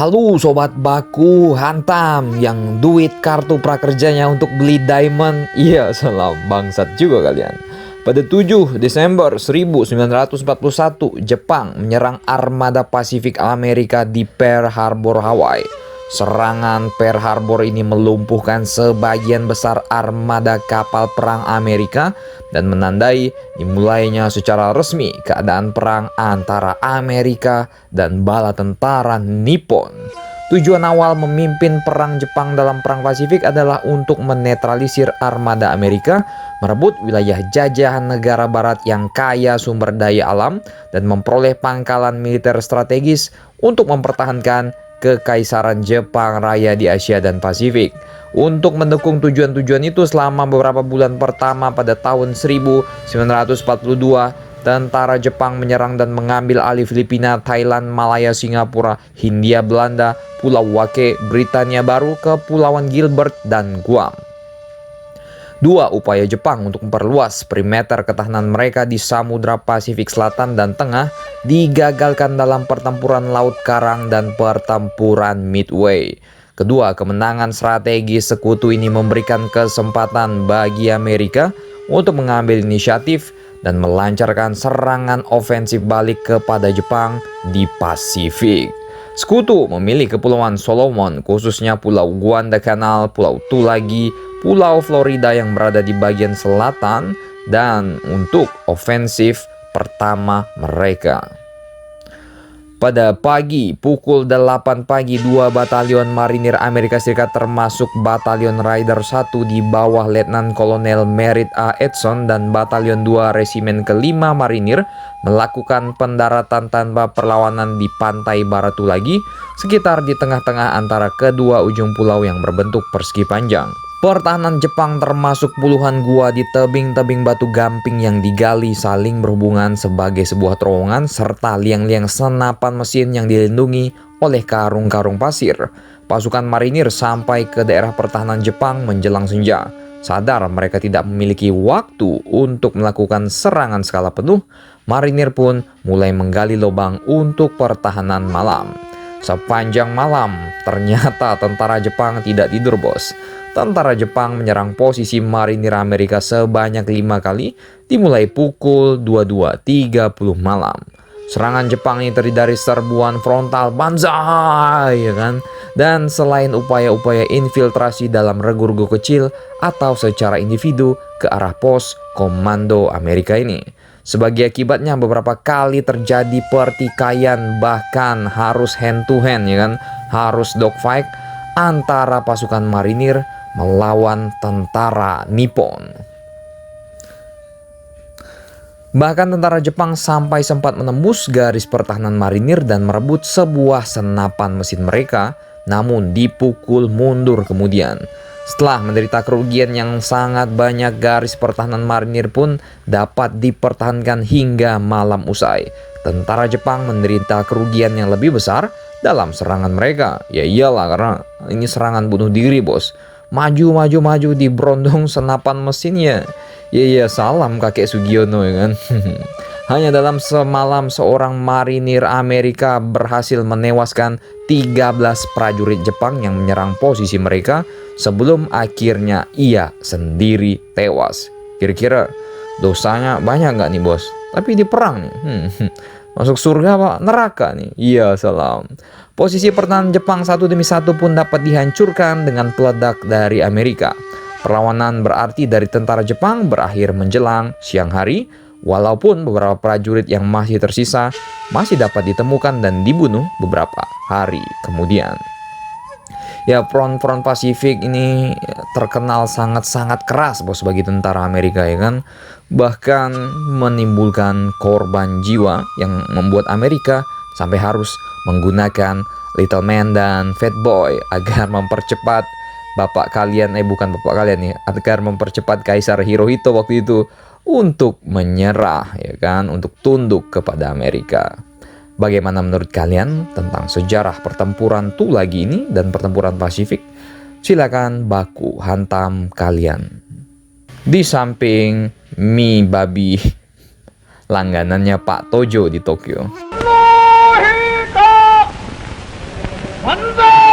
Halo sobat baku hantam yang duit kartu prakerjanya untuk beli diamond. Iya, salam bangsat juga kalian. Pada 7 Desember 1941, Jepang menyerang armada Pasifik Amerika di Pearl Harbor, Hawaii. Serangan Pearl Harbor ini melumpuhkan sebagian besar armada kapal perang Amerika dan menandai dimulainya secara resmi keadaan perang antara Amerika dan bala tentara Nippon. Tujuan awal memimpin perang Jepang dalam perang Pasifik adalah untuk menetralisir armada Amerika, merebut wilayah jajahan negara barat yang kaya sumber daya alam, dan memperoleh pangkalan militer strategis untuk mempertahankan Kekaisaran Jepang Raya di Asia dan Pasifik. Untuk mendukung tujuan-tujuan itu, selama beberapa bulan pertama pada tahun 1942, tentara Jepang menyerang dan mengambil alih Filipina, Thailand, Malaya, Singapura, Hindia Belanda, Pulau Wake, Britania Baru, Kepulauan Gilbert, dan Guam. Dua upaya Jepang untuk memperluas perimeter ketahanan mereka di Samudra Pasifik Selatan dan Tengah digagalkan dalam pertempuran Laut Karang dan pertempuran Midway. Kedua kemenangan strategis sekutu ini memberikan kesempatan bagi Amerika untuk mengambil inisiatif dan melancarkan serangan ofensif balik kepada Jepang di Pasifik. Sekutu memilih Kepulauan Solomon, khususnya Pulau Guadalcanal, Pulau Tulagi, Pulau Florida yang berada di bagian selatan, dan untuk ofensif pertama mereka. Pada pagi pukul 8 pagi, 2 batalion marinir Amerika Serikat termasuk Batalion Raider 1 di bawah Letnan Kolonel Merritt A. Edson dan Batalion 2 Resimen ke-5 Marinir melakukan pendaratan tanpa perlawanan di pantai barat Tulagi, sekitar di tengah-tengah antara kedua ujung pulau yang berbentuk persegi panjang. Pertahanan Jepang termasuk puluhan gua di tebing-tebing batu gamping yang digali saling berhubungan sebagai sebuah terowongan, serta liang-liang senapan mesin yang dilindungi oleh karung-karung pasir. Pasukan marinir sampai ke daerah pertahanan Jepang menjelang senja. Sadar mereka tidak memiliki waktu untuk melakukan serangan skala penuh, marinir pun mulai menggali lubang untuk pertahanan malam. Sepanjang malam, ternyata tentara Jepang tidak tidur, bos. Tentara Jepang menyerang posisi marinir Amerika sebanyak 5 kali, dimulai pukul 22.30 malam. Serangan Jepang ini terdiri dari serbuan frontal banzai, ya kan? Dan selain upaya-upaya infiltrasi dalam regu-regu kecil atau secara individu ke arah pos komando Amerika ini. Sebagai akibatnya beberapa kali terjadi pertikaian, bahkan harus hand to hand, ya kan? Harus dogfight antara pasukan marinir melawan tentara Nippon. Bahkan tentara Jepang sampai sempat menembus garis pertahanan marinir dan merebut sebuah senapan mesin mereka, namun dipukul mundur kemudian. Setelah menderita kerugian yang sangat banyak, garis pertahanan marinir pun dapat dipertahankan hingga malam usai. Tentara Jepang menderita kerugian yang lebih besar dalam serangan mereka. Ya iyalah, karena ini serangan bunuh diri, bos. Maju di brondong senapan mesinnya. Ya salam kakek Sugiono, ya kan. Hanya dalam semalam seorang marinir Amerika berhasil menewaskan 13 prajurit Jepang yang menyerang posisi mereka sebelum akhirnya ia sendiri tewas. Kira-kira dosanya banyak nggak nih, bos? Tapi di perang nih. Masuk surga apa neraka nih? Iya, salam. Posisi pertahanan Jepang satu demi satu pun dapat dihancurkan dengan peledak dari Amerika. Perlawanan berarti dari tentara Jepang berakhir menjelang siang hari, walaupun beberapa prajurit yang masih tersisa masih dapat ditemukan dan dibunuh beberapa hari kemudian. Ya, front Pasifik ini terkenal sangat-sangat keras, bos, bagi tentara Amerika, ya kan. Bahkan menimbulkan korban jiwa yang membuat Amerika sampai harus menggunakan Little Man dan Fat Boy agar mempercepat agar mempercepat Kaisar Hirohito waktu itu untuk menyerah, ya kan, untuk tunduk kepada Amerika. Bagaimana menurut kalian tentang sejarah pertempuran Tulagi ini dan pertempuran Pasifik? Silakan baku hantam kalian. Di samping mie babi langganannya Pak Tojo di Tokyo. 万歳